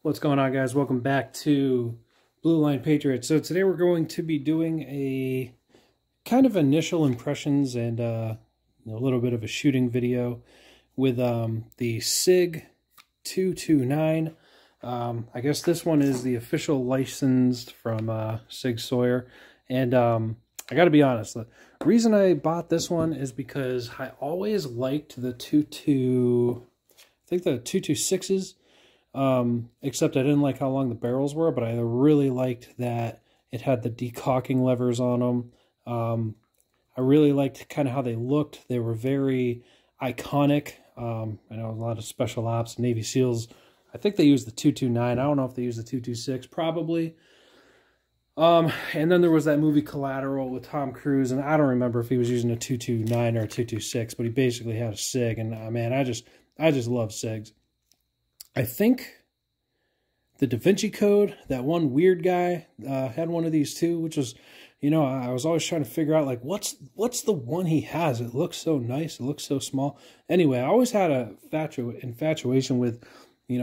What's going on, guys? Welcome back to Blue Line Patriots. So today we're going to be doing a kind of initial impressions and a little bit of a shooting video with the SIG P229. I guess this one is the official licensed from SIG Sauer. And I got to be honest, the reason I bought this one is because I always liked the 226s. Except I didn't like how long the barrels were, but I really liked that it had the decaulking levers on them. I really liked kind of how they looked. They were very iconic. I know a lot of special ops, Navy SEALs, I think they used the 229. I don't know if they used the 226, probably. And then there was that movie Collateral with Tom Cruise, and I don't remember if he was using a 229 or a 226, but he basically had a SIG, and man, I just love SIGs. I think the Da Vinci Code, that one weird guy, had one of these too, which was, I was always trying to figure out, like, what's the one he has? It looks so nice. It looks so small. Anyway, I always had a infatuation with,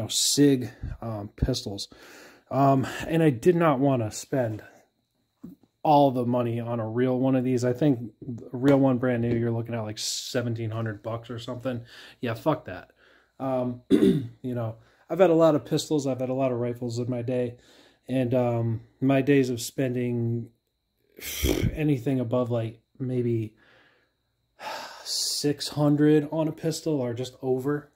SIG pistols. And I did not want to spend all the money on a real one of these. I think a real one brand new, you're looking at like $1,700 or something. Yeah, fuck that. I've had a lot of pistols, I've had a lot of rifles in my day, and my days of spending anything above like maybe 600 on a pistol are just over,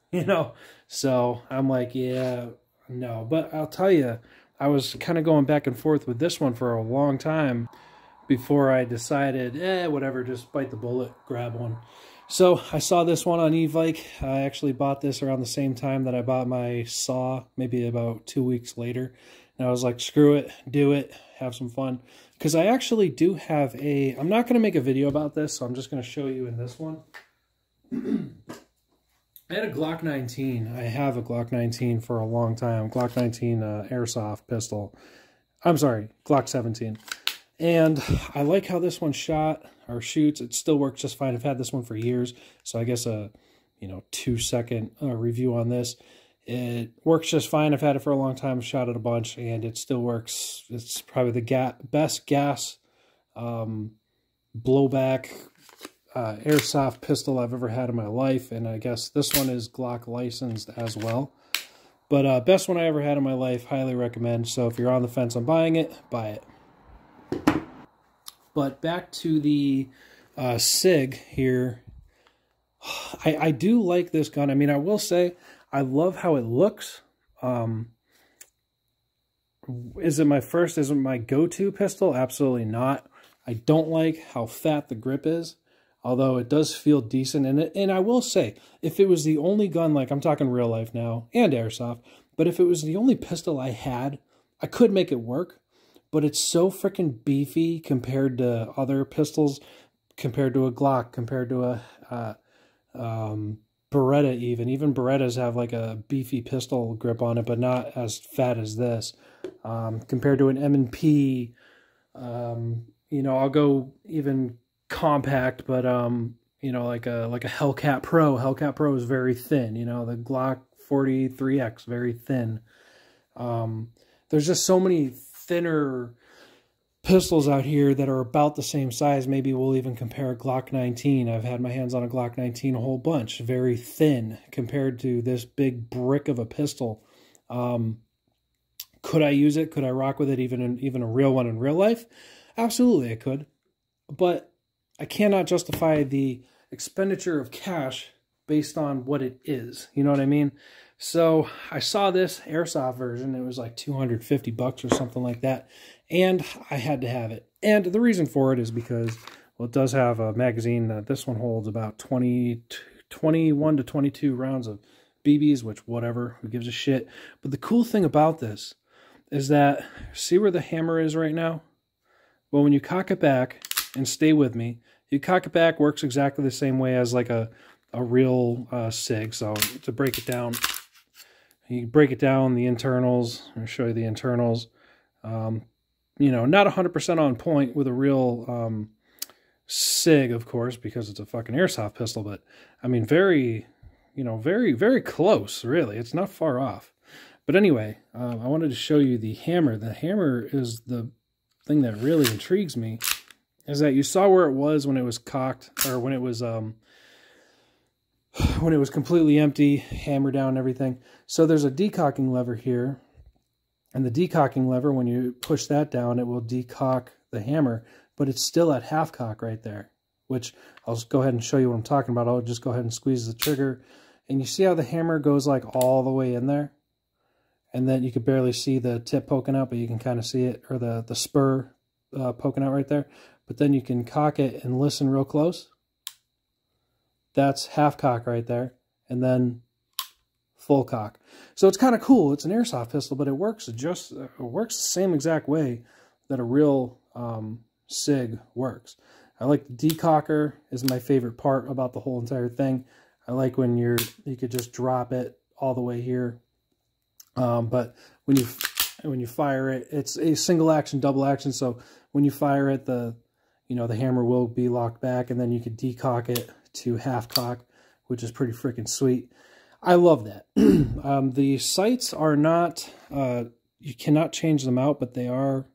so I'm like, yeah, no. But I'll tell you, I was kind of going back and forth with this one for a long time before I decided, whatever, just bite the bullet, grab one. So I saw this one on e-Vike. I actually bought this around the same time that I bought my saw, maybe about 2 weeks later. And I was like, screw it, do it, have some fun. Because I actually do have I'm not going to make a video about this, so I'm just going to show you in this one. I had a Glock 19. I have a Glock 19 for a long time. Glock 19 Airsoft pistol. I'm sorry, Glock 17. And I like how this one shot or shoots. It still works just fine. I've had this one for years, so I guess a 2-second review on this. It works just fine. I've had it for a long time. Shot it a bunch, and it still works. It's probably the best gas blowback airsoft pistol I've ever had in my life, and I guess this one is Glock licensed as well. But best one I ever had in my life. Highly recommend. So if you're on the fence on buying it, buy it. But back to the SIG here. I do like this gun. I mean, I will say, I love how it looks. Is it my go-to pistol? Absolutely not. I don't like how fat the grip is, although it does feel decent in it. And I will say, if it was the only gun, like I'm talking real life now, and airsoft, but if it was the only pistol I had, I could make it work. But it's so freaking beefy compared to other pistols, compared to a Glock, compared to a Beretta even. Even Berettas have like a beefy pistol grip on it, but not as fat as this. Compared to an M&P, I'll go even compact, but like a Hellcat Pro. Hellcat Pro is very thin. The Glock 43X, very thin. There's just so many thinner pistols out here that are about the same size. Maybe we'll even compare a Glock 19. I've had my hands on a Glock 19 a whole bunch. Very thin compared to this big brick of a pistol. Could I use it? Could I rock with it even a real one in real life? Absolutely I could. But I cannot justify the expenditure of cash based on what it is. You know what I mean? So I saw this airsoft version. It was like $250 or something like that. And I had to have it. And the reason for it is because, well, it does have a magazine. This one holds about 21 to 22 rounds of BBs, which whatever, who gives a shit. But the cool thing about this is that, see where the hammer is right now? Well, when you cock it back, and stay with me, you cock it back, works exactly the same way as like a real SIG. So to break it down, you break it down, the internals. I'll show you the internals. Not 100% on point with a real SIG, of course, because it's a fucking airsoft pistol. But I mean, very, very, very close, really. It's not far off. But anyway, I wanted to show you the hammer. The hammer is the thing that really intrigues me, is that you saw where it was when it was cocked, or when it was completely empty, hammer down and everything. So there's a decocking lever here, and the decocking lever, when you push that down, it will decock the hammer, but it's still at half cock right there, which I'll just go ahead and show you what I'm talking about. I'll just go ahead and squeeze the trigger, and you see how the hammer goes like all the way in there? And then you could barely see the tip poking out, but you can kind of see it, or the spur poking out right there. But then you can cock it and listen real close. That's half cock right there, and then full cock. So it's kind of cool. It's an airsoft pistol, but it works the same exact way that a real SIG works. I like the decocker is my favorite part about the whole entire thing. I like when you could just drop it all the way here. But when you fire it, it's a single action, double action. So when you fire it, the hammer will be locked back, and then you could decock it to half cock, which is pretty freaking sweet. I love that. The sights are not, you cannot change them out, but they are,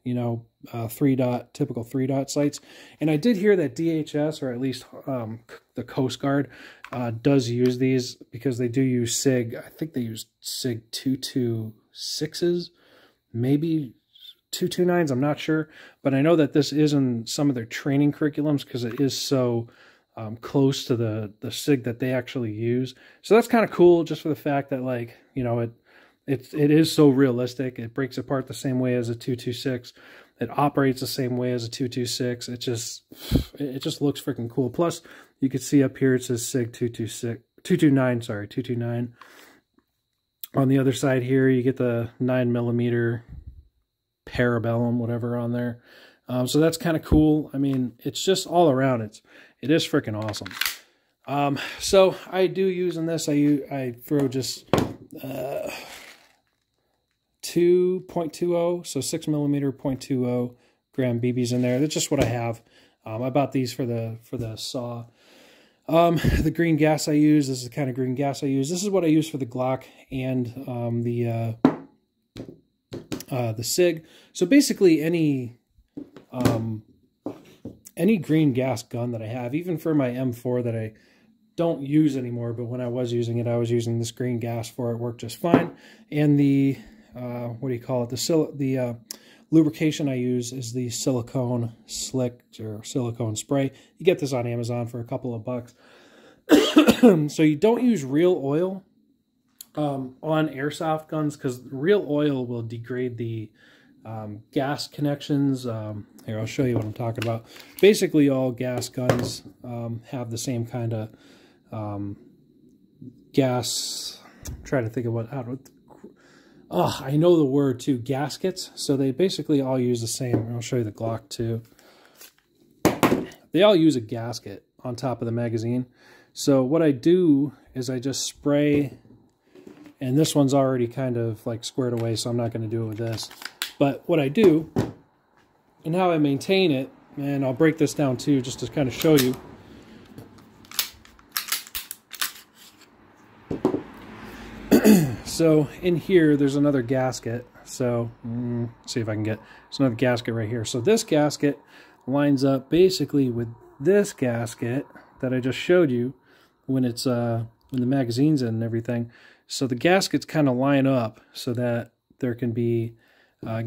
typical 3-dot sights. And I did hear that DHS, or at least the Coast Guard, does use these, because they do use SIG. I think they use SIG 226s, maybe 229s, I'm not sure. But I know that this is in some of their training curriculums, because it is so close to the SIG that they actually use. So that's kind of cool, just for the fact that, like, it is so realistic. It breaks apart the same way as a 226. It operates the same way as a 226. It just looks freaking cool. Plus, you can see up here it says SIG 229. Sorry, 229. On the other side here, you get the 9mm Parabellum, whatever, on there. So that's kind of cool. I mean, it's just all around. It is freaking awesome. So I do use in this. I throw just 2.20, so 6mm 0.20 gram BBs in there. That's just what I have. I bought these for the saw. The green gas I use, this is the kind of green gas I use. This is what I use for the Glock and the SIG. So basically any green gas gun that I have, even for my M4 that I don't use anymore, but when I was using it, I was using this green gas for it. Worked just fine. And the what do you call it? The lubrication I use is the silicone slick, or silicone spray. You get this on Amazon for a couple of bucks. So you don't use real oil on airsoft guns, because real oil will degrade the gas connections. Here, I'll show you what I'm talking about. Basically, all gas guns have the same kind of gas. I'm trying to think of I know the word too, gaskets. So they basically all use the same. I'll show you the Glock too. They all use a gasket on top of the magazine. So what I do is I just spray, and this one's already kind of like squared away, so I'm not going to do it with this. But what I do, and how I maintain it, and I'll break this down too, just to kind of show you. So in here, there's another gasket. So let's see if I can get, there's another gasket right here. So this gasket lines up basically with this gasket that I just showed you when it's when the magazine's in and everything. So the gaskets kind of line up so that there can be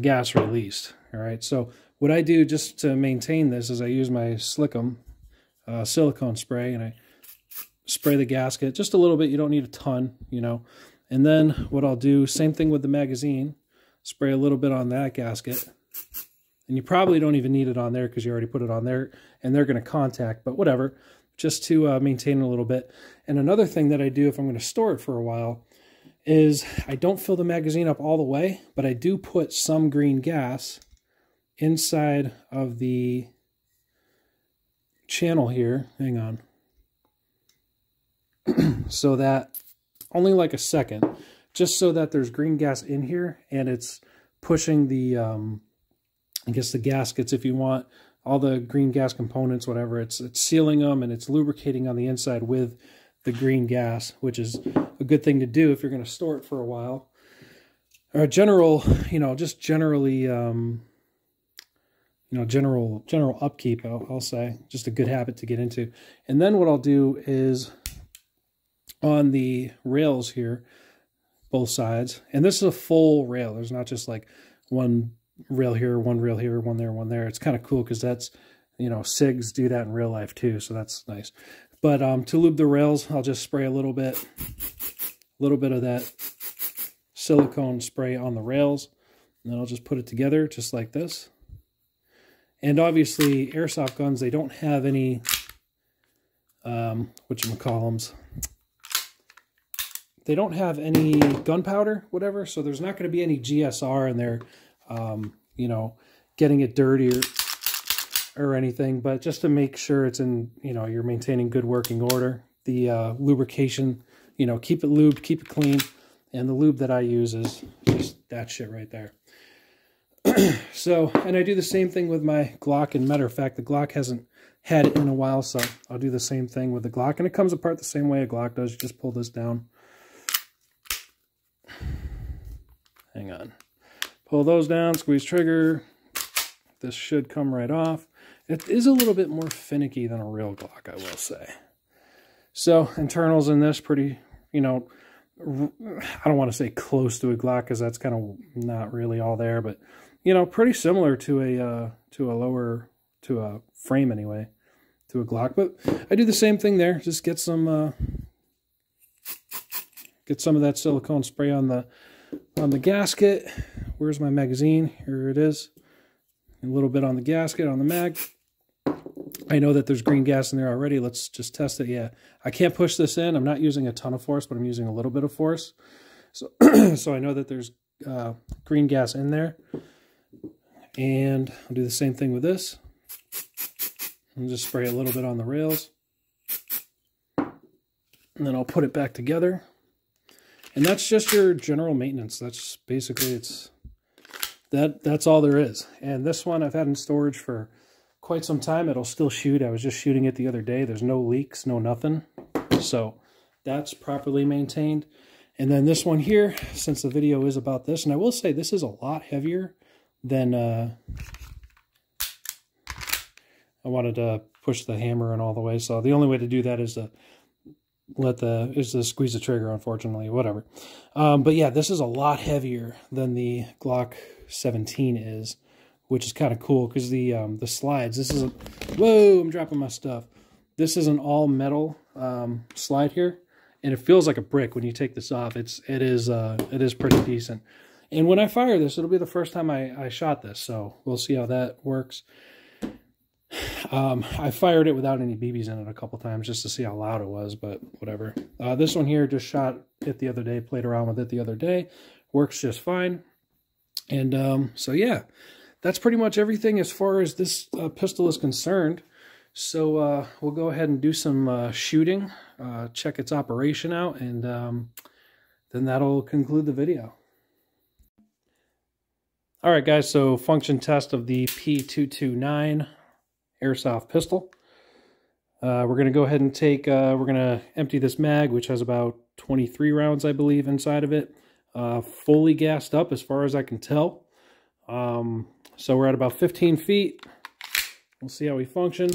gas released. All right. So what I do just to maintain this is I use my Slickum silicone spray, and I spray the gasket just a little bit. You don't need a ton, And then what I'll do, same thing with the magazine, spray a little bit on that gasket. And you probably don't even need it on there because you already put it on there and they're going to contact, but whatever, just to maintain a little bit. And another thing that I do if I'm going to store it for a while is I don't fill the magazine up all the way, but I do put some green gas inside of the channel here. Hang on. So that only like a second, just so that there's green gas in here and it's pushing the, I guess the gaskets, if you want, all the green gas components, whatever, it's sealing them and it's lubricating on the inside with the green gas, which is a good thing to do if you're going to store it for a while. or general, just generally, general upkeep, I'll say. Just a good habit to get into. And then what I'll do is on the rails here, both sides, and this is a full rail. There's not just like one rail here, one rail here, one there, one there. It's kind of cool because that's, SIGs do that in real life too, so that's nice. But to lube the rails, I'll just spray a little bit of that silicone spray on the rails, and then I'll just put it together just like this. And obviously, airsoft guns, they don't have any, whatchamacallums. They don't have any gunpowder, whatever, so there's not going to be any GSR in there, getting it dirty or anything. But just to make sure it's in, you're maintaining good working order, the lubrication, keep it lubed, keep it clean. And the lube that I use is just that shit right there. So, and I do the same thing with my Glock. And matter of fact, the Glock hasn't had it in a while, so I'll do the same thing with the Glock. And it comes apart the same way a Glock does. You just pull this down. Hang on. Pull those down, squeeze trigger. This should come right off. It is a little bit more finicky than a real Glock, I will say. So, internals in this pretty, I don't want to say close to a Glock because that's kind of not really all there, but, pretty similar to a frame anyway, to a Glock. But I do the same thing there. Just get some of that silicone spray on the gasket. Where's my magazine? Here it is. A little bit on the gasket, on the mag. I know that there's green gas in there already. Let's just test it. Yeah, I can't push this in. I'm not using a ton of force, but I'm using a little bit of force. So, so I know that there's green gas in there. And I'll do the same thing with this. I'll just spray a little bit on the rails. And then I'll put it back together. And that's just your general maintenance. That's basically, that's all there is. And this one I've had in storage for quite some time. It'll still shoot. I was just shooting it the other day. There's no leaks, no nothing. So that's properly maintained. And then this one here, since the video is about this, and I will say this is a lot heavier than I wanted to push the hammer in all the way. So the only way to do that is to squeeze the trigger, unfortunately, whatever. But yeah, this is a lot heavier than the Glock 17 is, which is kind of cool because the slides, this is a, whoa, I'm dropping my stuff. This is an all metal slide here, and it feels like a brick when you take this off. It is pretty decent. And when I fire this, it'll be the first time I shot this, so we'll see how that works. I fired it without any BBs in it a couple times just to see how loud it was, but whatever. This one here, just shot it the other day, played around with it the other day. Works just fine. And so yeah, that's pretty much everything as far as this pistol is concerned. So we'll go ahead and do some shooting, check its operation out, and then that'll conclude the video. All right, guys, so function test of the P229 airsoft pistol. We're going to go ahead and take, we're going to empty this mag, which has about 23 rounds, I believe, inside of it. Fully gassed up as far as I can tell. So we're at about 15 feet. We'll see how we function.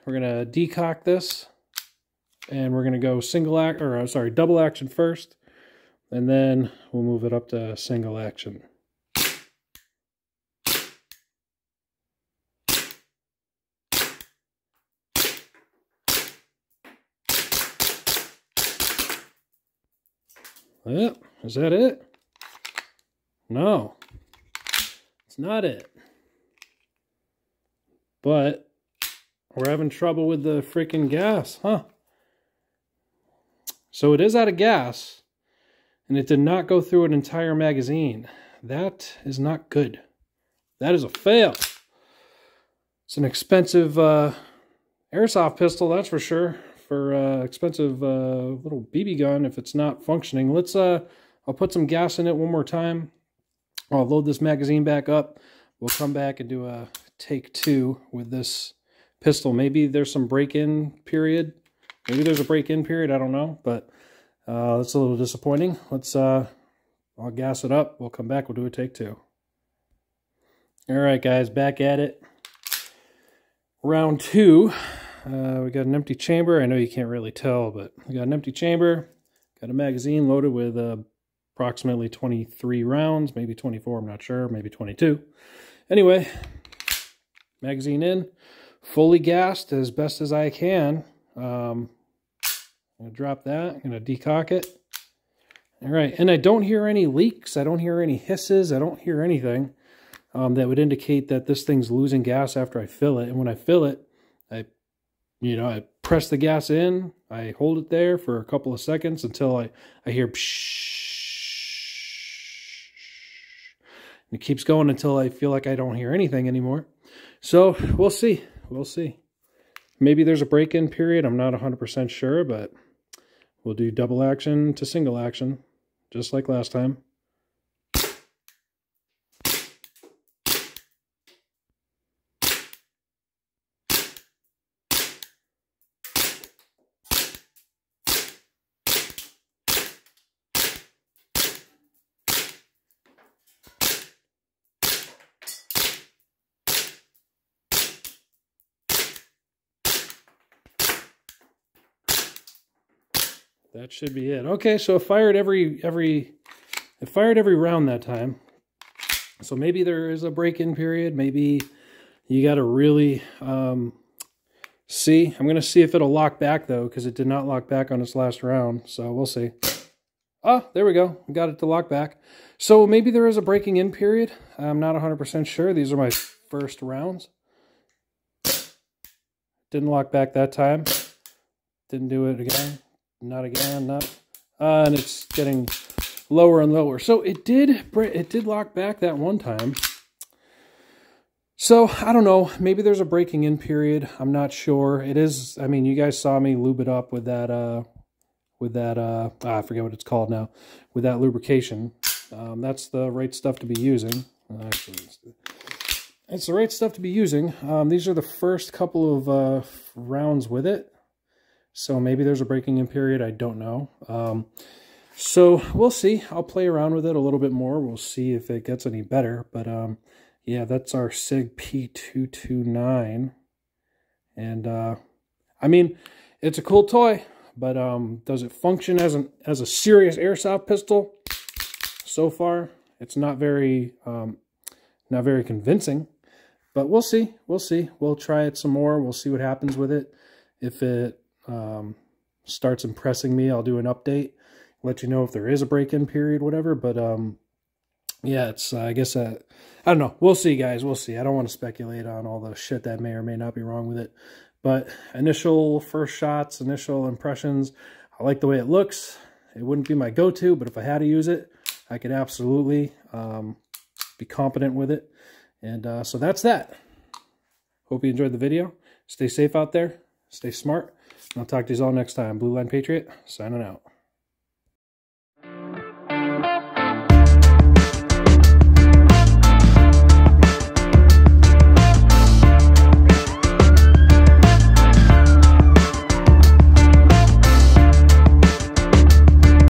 We're going to decock this, and we're going to go double action first, and then we'll move it up to single action. Yep, is that it? No, it's not it. But we're having trouble with the freaking gas, huh? So it is out of gas, and it did not go through an entire magazine. That is not good. That is a fail. It's an expensive airsoft pistol, that's for sure. For expensive little BB gun, if it's not functioning. Let's I'll put some gas in it one more time. I'll load this magazine back up. We'll come back and do a take two with this pistol. Maybe there's some break-in period. Maybe there's a break-in period, I don't know, but that's a little disappointing. Let's I'll gas it up. We'll come back. We'll do a take 2. All right, guys, back at it. Round 2. We got an empty chamber. I know you can't really tell, but we got an empty chamber. Got a magazine loaded with approximately 23 rounds, maybe 24, I'm not sure, maybe 22. Anyway, magazine in, fully gassed as best as I can. I'm going to drop that. I'm going to decock it. All right, and I don't hear any leaks. I don't hear any hisses. I don't hear anything that would indicate that this thing's losing gas after I fill it. And when I fill it, I press the gas in. I hold it there for a couple of seconds until I hear psh. And it keeps going until I feel like I don't hear anything anymore. So we'll see. We'll see. Maybe there's a break-in period. I'm not 100% sure, but we'll do double action to single action, just like last time. That should be it. Okay, so it fired every round that time. So maybe there is a break-in period. Maybe you got to really see. I'm going to see if it'll lock back, though, because it did not lock back on its last round. So we'll see. Oh, there we go. Got it to lock back. So maybe there is a breaking in period. I'm not 100% sure. These are my first rounds. Didn't lock back that time. Didn't do it again. Not again, not, and it's getting lower and lower. So it did lock back that one time. So I don't know, maybe there's a breaking in period. I'm not sure. It is, I mean, you guys saw me lube it up with that, I forget what it's called now, with that lubrication. That's the right stuff to be using. Actually, it's the right stuff to be using. These are the first couple of rounds with it. So maybe there's a breaking in period. I don't know. So we'll see. I'll play around with it a little bit more. We'll see if it gets any better. But yeah, that's our SIG P229. And I mean, it's a cool toy, but does it function as a serious airsoft pistol? So far, it's not very convincing. But we'll see. We'll see. We'll try it some more. We'll see what happens with it. If it starts impressing me, I'll do an update, let you know if there is a break-in period, whatever. But yeah, it's I guess I don't know. We'll see, guys. We'll see. I don't want to speculate on all the shit that may or may not be wrong with it. But initial first shots, initial impressions, I like the way it looks. It wouldn't be my go-to, but if I had to use it, I could absolutely be competent with it. And so that's that. Hope you enjoyed the video. Stay safe out there. Stay smart. And I'll talk to you all next time. Blue Line Patriot, signing out.